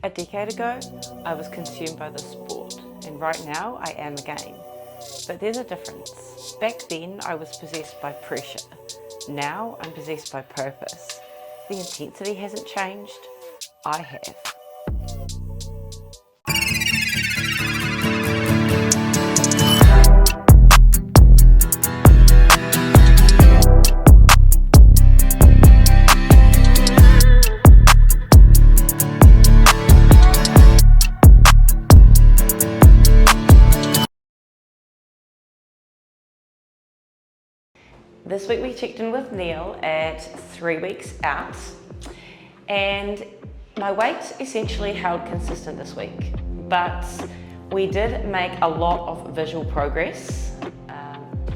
A decade ago, I was consumed by the sport, and right now I am again. But there's a difference. Back then, I was possessed by pressure. Now, I'm possessed by purpose. The intensity hasn't changed. I have. This week we checked in with Neil at 3 weeks out, and my weight essentially held consistent this week, but we did make a lot of visual progress.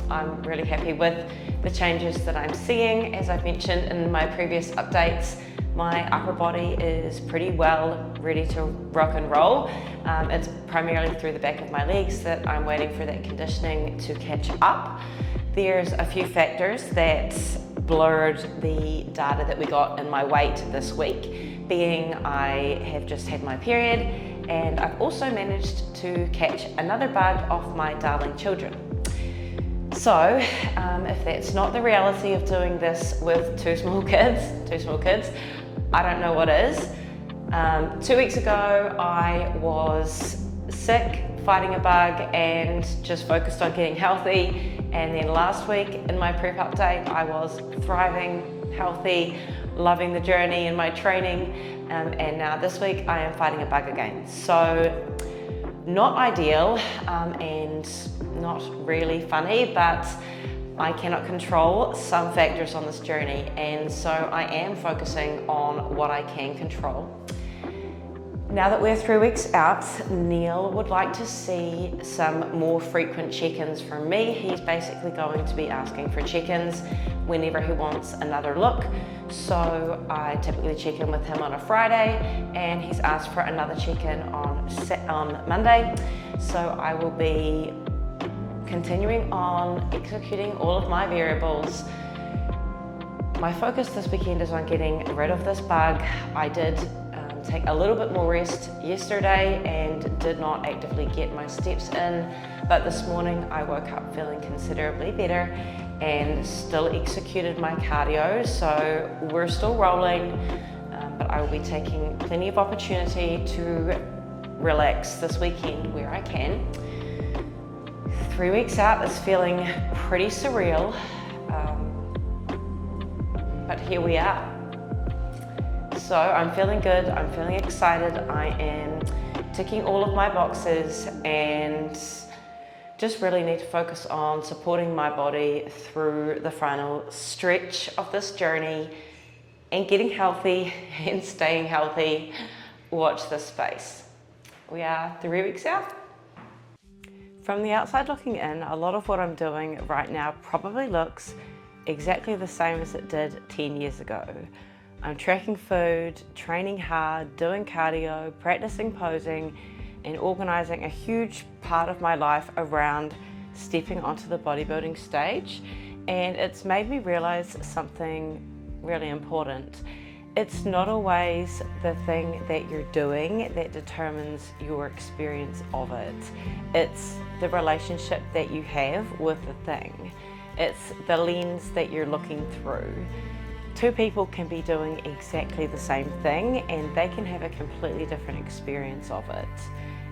I'm really happy with the changes that I'm seeing. As I've mentioned in my previous updates, my upper body is pretty well ready to rock and roll. It's primarily through the back of my legs that I'm waiting for that conditioning to catch up. There's a few factors that blurred the data that we got in my weight this week, being I have just had my period and I've also managed to catch another bug off my darling children. So if that's not the reality of doing this with two small kids, I don't know what is. 2 weeks ago I was sick, fighting a bug and just focused on getting healthy. And then last week in my prep update, I was thriving, healthy, loving the journey in my training. And now this week I am fighting a bug again. So not ideal and not really funny, but I cannot control some factors on this journey. And so I am focusing on what I can control. Now that we're 3 weeks out, Neil would like to see some more frequent check-ins from me. He's basically going to be asking for check-ins whenever he wants another look. So I typically check in with him on a Friday, and he's asked for another check-in on Monday. So I will be continuing on executing all of my variables. My focus this weekend is on getting rid of this bug. I did take a little bit more rest yesterday and did not actively get my steps in, but this morning I woke up feeling considerably better and still executed my cardio, so we're still rolling, but I will be taking plenty of opportunity to relax this weekend where I can. 3 weeks out is feeling pretty surreal, but here we are. So I'm feeling good, I'm feeling excited, I am ticking all of my boxes and just really need to focus on supporting my body through the final stretch of this journey and getting healthy and staying healthy. Watch this space. We are 3 weeks out. From the outside looking in, a lot of what I'm doing right now probably looks exactly the same as it did 10 years ago. I'm tracking food, training hard, doing cardio, practicing posing, and organising a huge part of my life around stepping onto the bodybuilding stage. And it's made me realise something really important. It's not always the thing that you're doing that determines your experience of it. It's the relationship that you have with the thing. It's the lens that you're looking through. Two people can be doing exactly the same thing and they can have a completely different experience of it.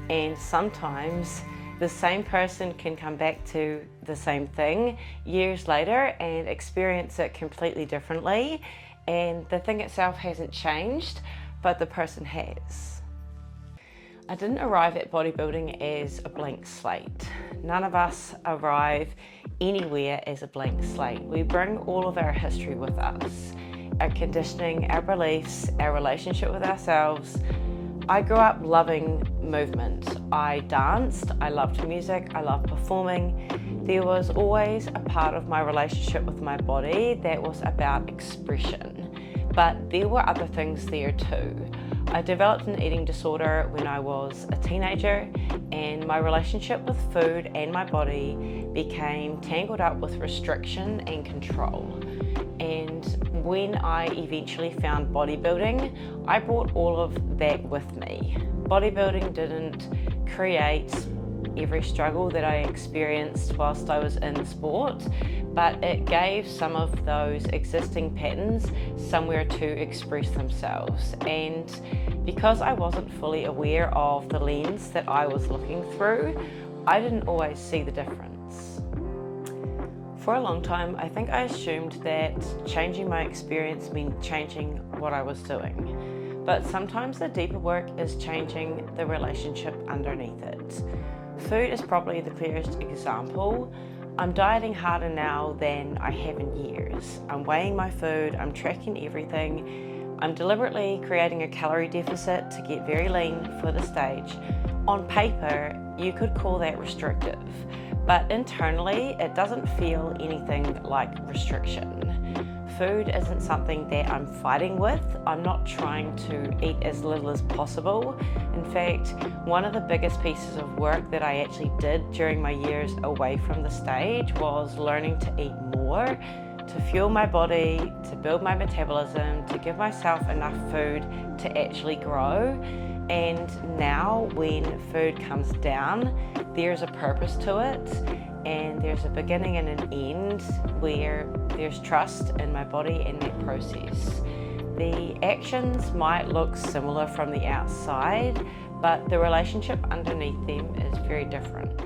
And sometimes the same person can come back to the same thing years later and experience it completely differently. And the thing itself hasn't changed, but the person has. I didn't arrive at bodybuilding as a blank slate. None of us arrive anywhere as a blank slate. We bring all of our history with us, our conditioning, our beliefs, our relationship with ourselves. I grew up loving movement. I danced, I loved music, I loved performing. There was always a part of my relationship with my body that was about expression, but there were other things there too. I developed an eating disorder when I was a teenager, and my relationship with food and my body became tangled up with restriction and control. And when I eventually found bodybuilding, I brought all of that with me. Bodybuilding didn't create every struggle that I experienced whilst I was in the sport, but it gave some of those existing patterns somewhere to express themselves. And because I wasn't fully aware of the lens that I was looking through, I didn't always see the difference. For a long time, I think I assumed that changing my experience meant changing what I was doing. But sometimes the deeper work is changing the relationship underneath it. Food is probably the clearest example. I'm dieting harder now than I have in years. I'm weighing my food, I'm tracking everything. I'm deliberately creating a calorie deficit to get very lean for the stage. On paper, you could call that restrictive, but internally, it doesn't feel anything like restriction. Food isn't something that I'm fighting with. I'm not trying to eat as little as possible. In fact, one of the biggest pieces of work that I actually did during my years away from the stage was learning to eat more, to fuel my body, to build my metabolism, to give myself enough food to actually grow. And now when food comes down, there's a purpose to it, and there's a beginning and an end where there's trust in my body and that process. The actions might look similar from the outside, but the relationship underneath them is very different.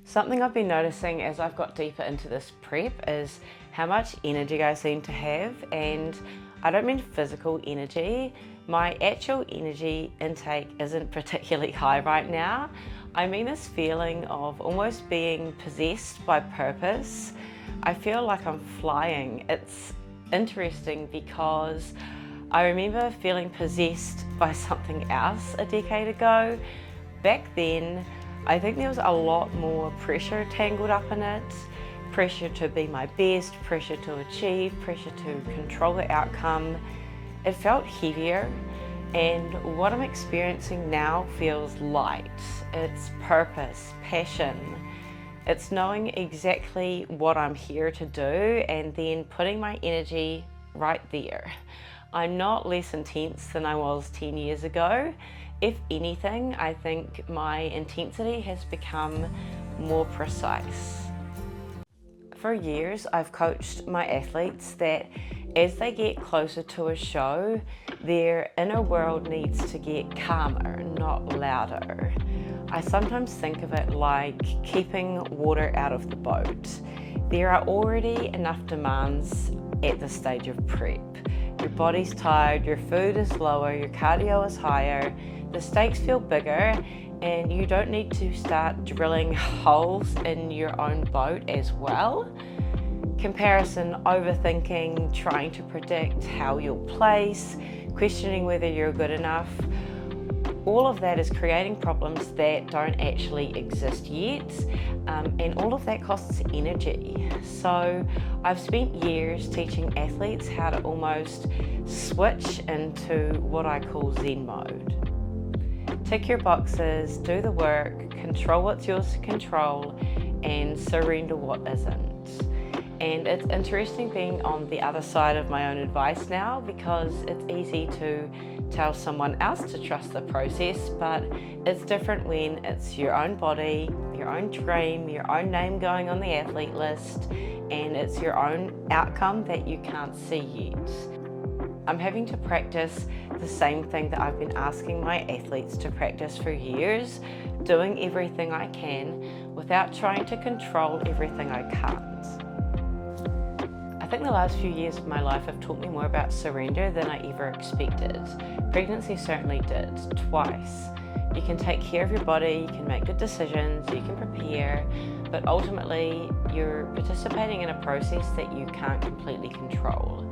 Something I've been noticing as I've got deeper into this prep is how much energy I seem to have, and I don't mean physical energy. My actual energy intake isn't particularly high right now. I mean this feeling of almost being possessed by purpose. I feel like I'm flying. It's interesting because I remember feeling possessed by something else a decade ago. Back then, I think there was a lot more pressure tangled up in it. Pressure to be my best, pressure to achieve, pressure to control the outcome. It felt heavier, and what I'm experiencing now feels light. It's purpose, passion. It's knowing exactly what I'm here to do and then putting my energy right there. I'm not less intense than I was 10 years ago. If anything, I think my intensity has become more precise. For years, I've coached my athletes that as they get closer to a show, their inner world needs to get calmer, not louder. I sometimes think of it like keeping water out of the boat. There are already enough demands at this stage of prep. Your body's tired, your food is lower, your cardio is higher, the stakes feel bigger, and you don't need to start drilling holes in your own boat as well. Comparison, overthinking, trying to predict how you'll place, questioning whether you're good enough. All of that is creating problems that don't actually exist yet, and all of that costs energy. So I've spent years teaching athletes how to almost switch into what I call Zen mode. Tick your boxes, do the work, control what's yours to control, and surrender what isn't. And it's interesting being on the other side of my own advice now, because it's easy to tell someone else to trust the process, but it's different when it's your own body, your own dream, your own name going on the athlete list, and it's your own outcome that you can't see yet. I'm having to practice the same thing that I've been asking my athletes to practice for years, doing everything I can without trying to control everything I can't. I think the last few years of my life have taught me more about surrender than I ever expected. Pregnancy certainly did, twice. You can take care of your body, you can make good decisions, you can prepare, but ultimately you're participating in a process that you can't completely control.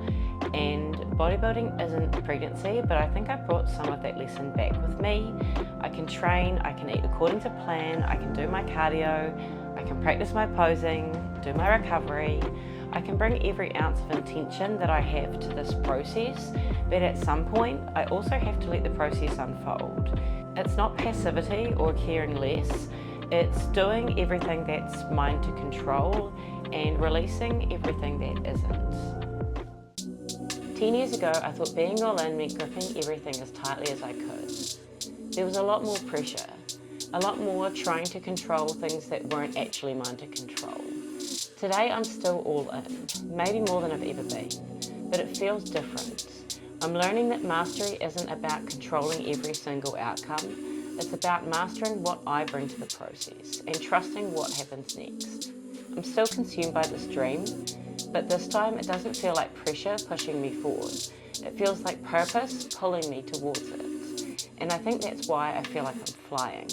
And bodybuilding isn't pregnancy, but I think I brought some of that lesson back with me. I can train, I can eat according to plan, I can do my cardio, I can practice my posing, do my recovery. I can bring every ounce of intention that I have to this process, but at some point, I also have to let the process unfold. It's not passivity or caring less, it's doing everything that's mine to control and releasing everything that isn't. 10 years ago, I thought being all in meant gripping everything as tightly as I could. There was a lot more pressure, a lot more trying to control things that weren't actually mine to control. Today I'm still all in, maybe more than I've ever been, but it feels different. I'm learning that mastery isn't about controlling every single outcome, it's about mastering what I bring to the process and trusting what happens next. I'm still consumed by this dream, but this time it doesn't feel like pressure pushing me forward. It feels like purpose pulling me towards it. And I think that's why I feel like I'm flying.